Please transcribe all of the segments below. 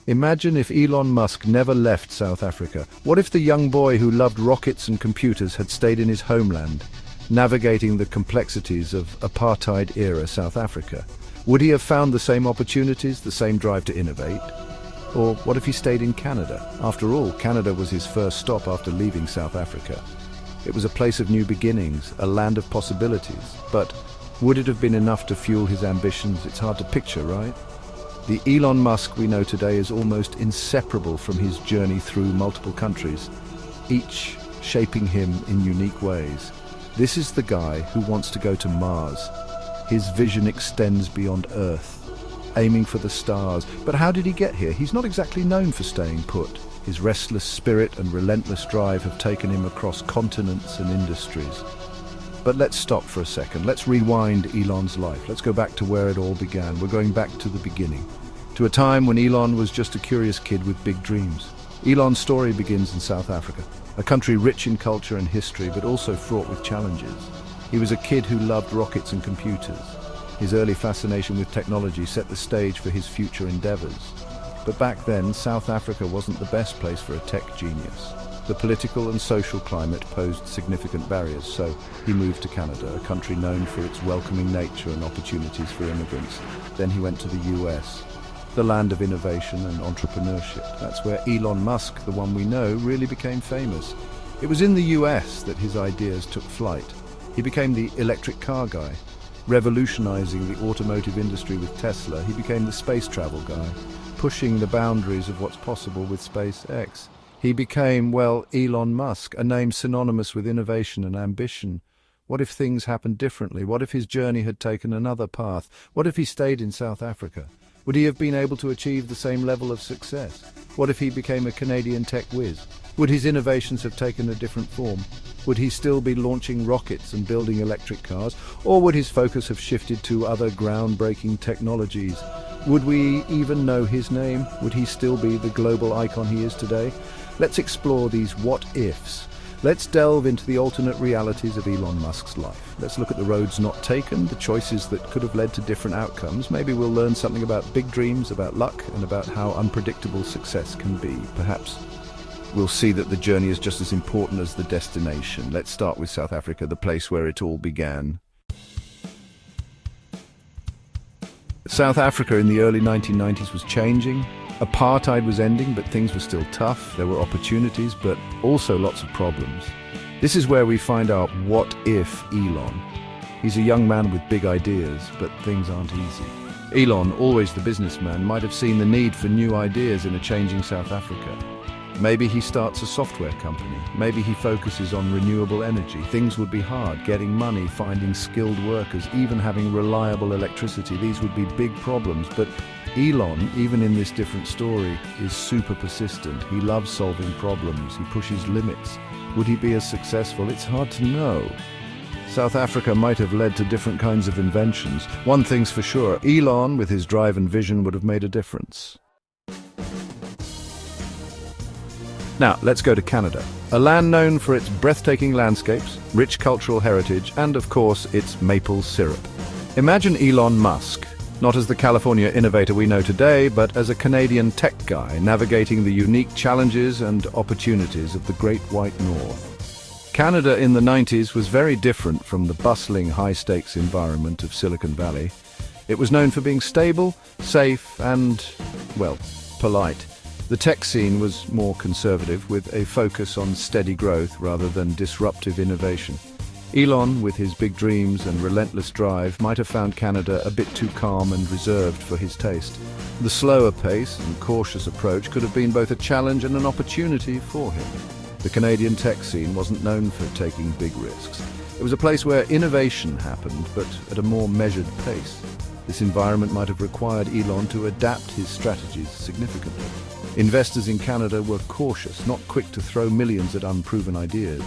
Imagine if Elon Musk never left South Africa. What if the young boy who loved rockets and computers had stayed in his homeland, navigating the complexities of apartheid-era South Africa? Would he have found the same opportunities, the same drive to innovate? Or what if he stayed in Canada? After all, Canada was his first stop after leaving South Africa. It was a place of new beginnings, a land of possibilities. But would it have been enough to fuel his ambitions? It's hard to picture, right? The Elon Musk we know today is almost inseparable from his journey through multiple countries, each shaping him in unique ways. This is the guy who wants to go to Mars. His vision extends beyond Earth, aiming for the stars. But how did he get here? He's not exactly known for staying put. His restless spirit and relentless drive have taken him across continents and industries. But let's stop for a second. Let's rewind Elon's life. Let's go back to where it all began. We're going back to the beginning, to a time when Elon was just a curious kid with big dreams. Elon's story begins in South Africa, a country rich in culture and history, but also fraught with challenges. He was a kid who loved rockets and computers. His early fascination with technology set the stage for his future endeavors. But back then, South Africa wasn't the best place for a tech genius. The political and social climate posed significant barriers, so he moved to Canada, a country known for its welcoming nature and opportunities for immigrants. Then he went to the US, the land of innovation and entrepreneurship. That's where Elon Musk, the one we know, really became famous. It was in the US that his ideas took flight. He became the electric car guy, revolutionizing the automotive industry with Tesla. He became the space travel guy, pushing the boundaries of what's possible with SpaceX. He became, well, Elon Musk, a name synonymous with innovation and ambition. What if things happened differently? What if his journey had taken another path? What if he stayed in South Africa? Would he have been able to achieve the same level of success? What if he became a Canadian tech whiz? Would his innovations have taken a different form? Would he still be launching rockets and building electric cars? Or would his focus have shifted to other groundbreaking technologies? Would we even know his name? Would he still be the global icon he is today? Let's explore these what-ifs. Let's delve into the alternate realities of Elon Musk's life. Let's look at the roads not taken, the choices that could have led to different outcomes. Maybe we'll learn something about big dreams, about luck, and about how unpredictable success can be. Perhaps we'll see that the journey is just as important as the destination. Let's start with South Africa, the place where it all began. South Africa in the early 1990s was changing. Apartheid was ending, but things were still tough. There were opportunities, but also lots of problems. This is where we find out what if Elon. He's a young man with big ideas, but things aren't easy. Elon, always the businessman, might have seen the need for new ideas in a changing South Africa. Maybe he starts a software company. Maybe he focuses on renewable energy. Things would be hard, getting money, finding skilled workers, even having reliable electricity. These would be big problems, but Elon, even in this different story, is super persistent. He loves solving problems. He pushes limits. Would he be as successful? It's hard to know. South Africa might have led to different kinds of inventions. One thing's for sure, Elon, with his drive and vision, would have made a difference. Now, let's go to Canada, a land known for its breathtaking landscapes, rich cultural heritage, and of course, its maple syrup. Imagine Elon Musk, not as the California innovator we know today, but as a Canadian tech guy navigating the unique challenges and opportunities of the Great White North. Canada in the 90s was very different from the bustling, high-stakes environment of Silicon Valley. It was known for being stable, safe, and, well, polite. The tech scene was more conservative, with a focus on steady growth rather than disruptive innovation. Elon, with his big dreams and relentless drive, might have found Canada a bit too calm and reserved for his taste. The slower pace and cautious approach could have been both a challenge and an opportunity for him. The Canadian tech scene wasn't known for taking big risks. It was a place where innovation happened, but at a more measured pace. This environment might have required Elon to adapt his strategies significantly. Investors in Canada were cautious, not quick to throw millions at unproven ideas.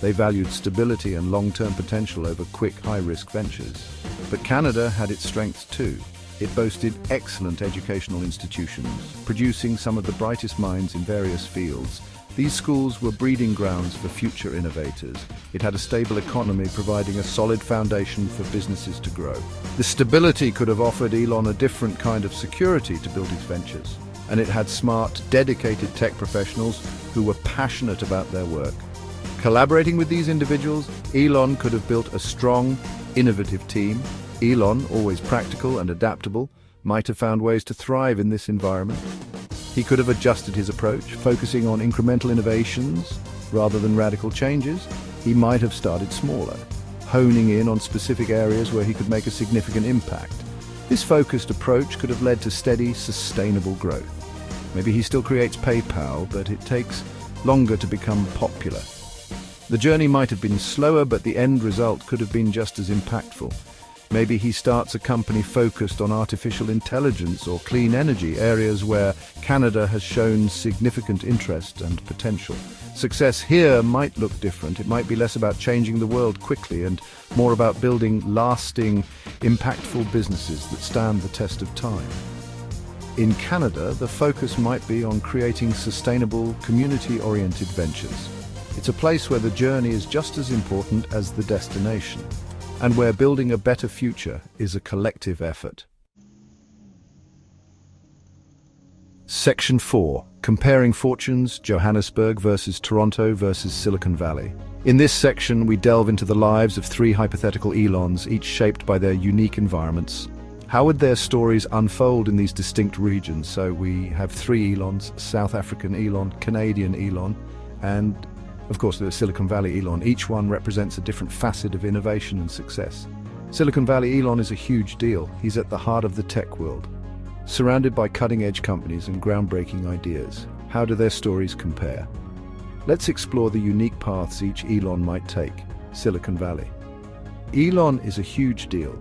They valued stability and long-term potential over quick, high-risk ventures. But Canada had its strengths too. It boasted excellent educational institutions, producing some of the brightest minds in various fields. These schools were breeding grounds for future innovators. It had a stable economy, providing a solid foundation for businesses to grow. The stability could have offered Elon a different kind of security to build his ventures. and it had smart, dedicated tech professionals who were passionate about their work. Collaborating with these individuals, Elon could have built a strong, innovative team. Elon, always practical and adaptable, might have found ways to thrive in this environment. He could have adjusted his approach, focusing on incremental innovations rather than radical changes. He might have started smaller, honing in on specific areas where he could make a significant impact. This focused approach could have led to steady, sustainable growth. Maybe he still creates PayPal, but it takes longer to become popular. The journey might have been slower, but the end result could have been just as impactful. Maybe he starts a company focused on artificial intelligence or clean energy, areas where Canada has shown significant interest and potential. Success here might look different. It might be less about changing the world quickly and more about building lasting, impactful businesses that stand the test of time. In Canada, the focus might be on creating sustainable, community-oriented ventures. It's a place where the journey is just as important as the destination, and where building a better future is a collective effort. Section 4. Comparing fortunes, Johannesburg versus Toronto versus Silicon Valley. In this section, we delve into the lives of three hypothetical Elons, each shaped by their unique environments. How would their stories unfold in these distinct regions? So we have three Elons: South African Elon, Canadian Elon, and of course, the Silicon Valley Elon. Each one represents a different facet of innovation and success. Silicon Valley Elon is a huge deal. He's at the heart of the tech world, surrounded by cutting-edge companies and groundbreaking ideas. How do their stories compare? Let's explore the unique paths each Elon might take. Silicon Valley. Elon is a huge deal.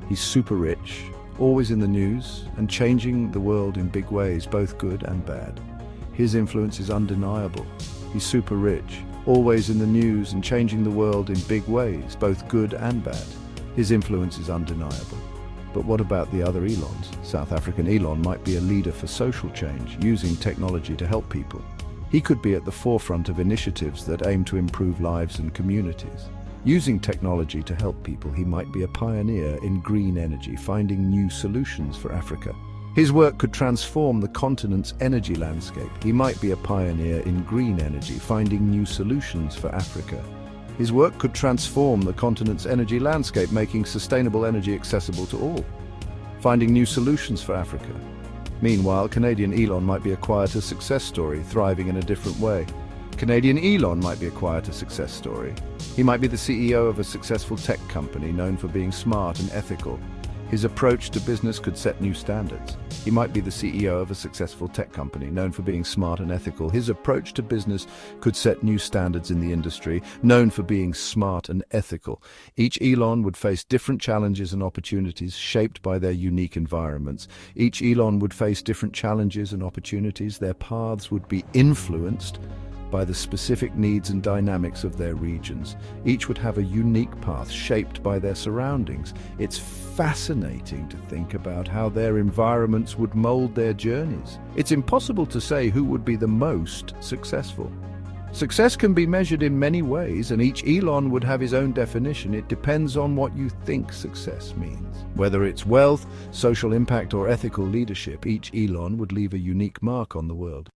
He's super rich, always in the news, and changing the world in big ways, both good and bad. His influence is undeniable. He's super rich, always in the news and changing the world in big ways, both good and bad. His influence is undeniable. But what about the other Elons? South African Elon might be a leader for social change, using technology to help people. He could be at the forefront of initiatives that aim to improve lives and communities. Using technology to help people, he might be a pioneer in green energy, finding new solutions for Africa. His work could transform the continent's energy landscape. He might be a pioneer in green energy, finding new solutions for Africa. His work could transform the continent's energy landscape, making sustainable energy accessible to all, finding new solutions for Africa. Meanwhile, Canadian Elon might be a quieter success story, thriving in a different way. Canadian Elon might be a quieter success story. He might be the CEO of a successful tech company known for being smart and ethical. His approach to business could set new standards. He might be the CEO of a successful tech company known for being smart and ethical. His approach to business could set new standards in the industry, known for being smart and ethical. Each Elon would face different challenges and opportunities shaped by their unique environments. Each Elon would face different challenges and opportunities. Their paths would be influenced by the specific needs and dynamics of their regions. Each would have a unique path shaped by their surroundings. It's fascinating to think about how their environments would mold their journeys. It's impossible to say who would be the most successful. Success can be measured in many ways, and each Elon would have his own definition. It depends on what you think success means. Whether it's wealth, social impact, or ethical leadership, each Elon would leave a unique mark on the world.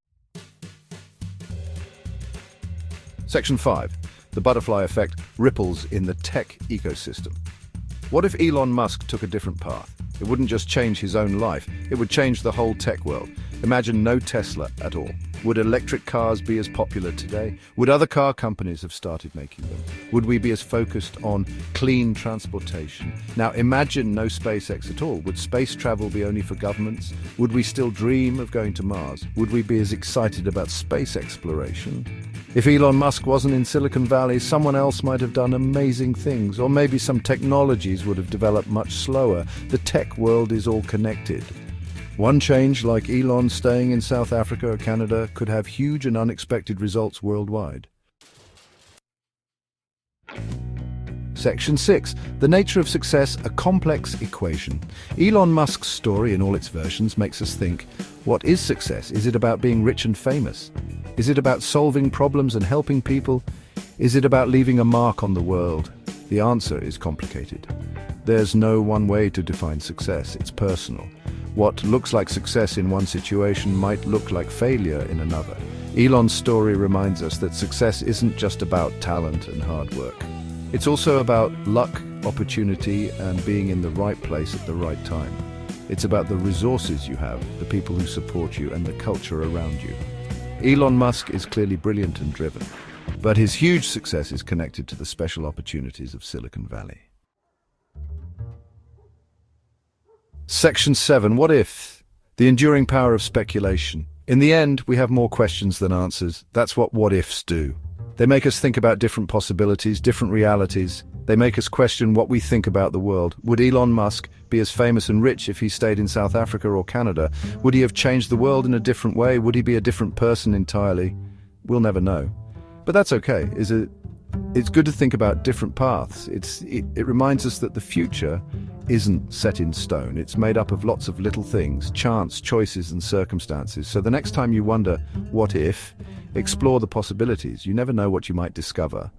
Section 5. The butterfly effect ripples in the tech ecosystem. What if Elon Musk took a different path? It wouldn't just change his own life, it would change the whole tech world. Imagine no Tesla at all. Would electric cars be as popular today? Would other car companies have started making them? Would we be as focused on clean transportation? Now imagine no SpaceX at all. Would space travel be only for governments? Would we still dream of going to Mars? Would we be as excited about space exploration? If Elon Musk wasn't in Silicon Valley, someone else might have done amazing things, or maybe some technologies would have developed much slower. The tech world is all connected. One change, like Elon staying in South Africa or Canada, could have huge and unexpected results worldwide. Section 6. The nature of success, a complex equation. Elon Musk's story in all its versions makes us think, what is success? Is it about being rich and famous? Is it about solving problems and helping people? Is it about leaving a mark on the world? The answer is complicated. There's no one way to define success. It's personal. What looks like success in one situation might look like failure in another. Elon's story reminds us that success isn't just about talent and hard work. It's also about luck, opportunity, and being in the right place at the right time. It's about the resources you have, the people who support you, and the culture around you. Elon Musk is clearly brilliant and driven, but his huge success is connected to the special opportunities of Silicon Valley. Section 7. What if? The enduring power of speculation. In the end, we have more questions than answers. That's what what-ifs do. They make us think about different possibilities, different realities. They make us question what we think about the world. Would Elon Musk be as famous and rich if he stayed in South Africa or Canada? Would he have changed the world in a different way? Would he be a different person entirely? We'll never know. But that's okay. It's good to think about different paths. It reminds us that the future isn't set in stone. It's made up of lots of little things, chance, choices, and circumstances. So the next time you wonder, what if? Explore the possibilities. You never know what you might discover.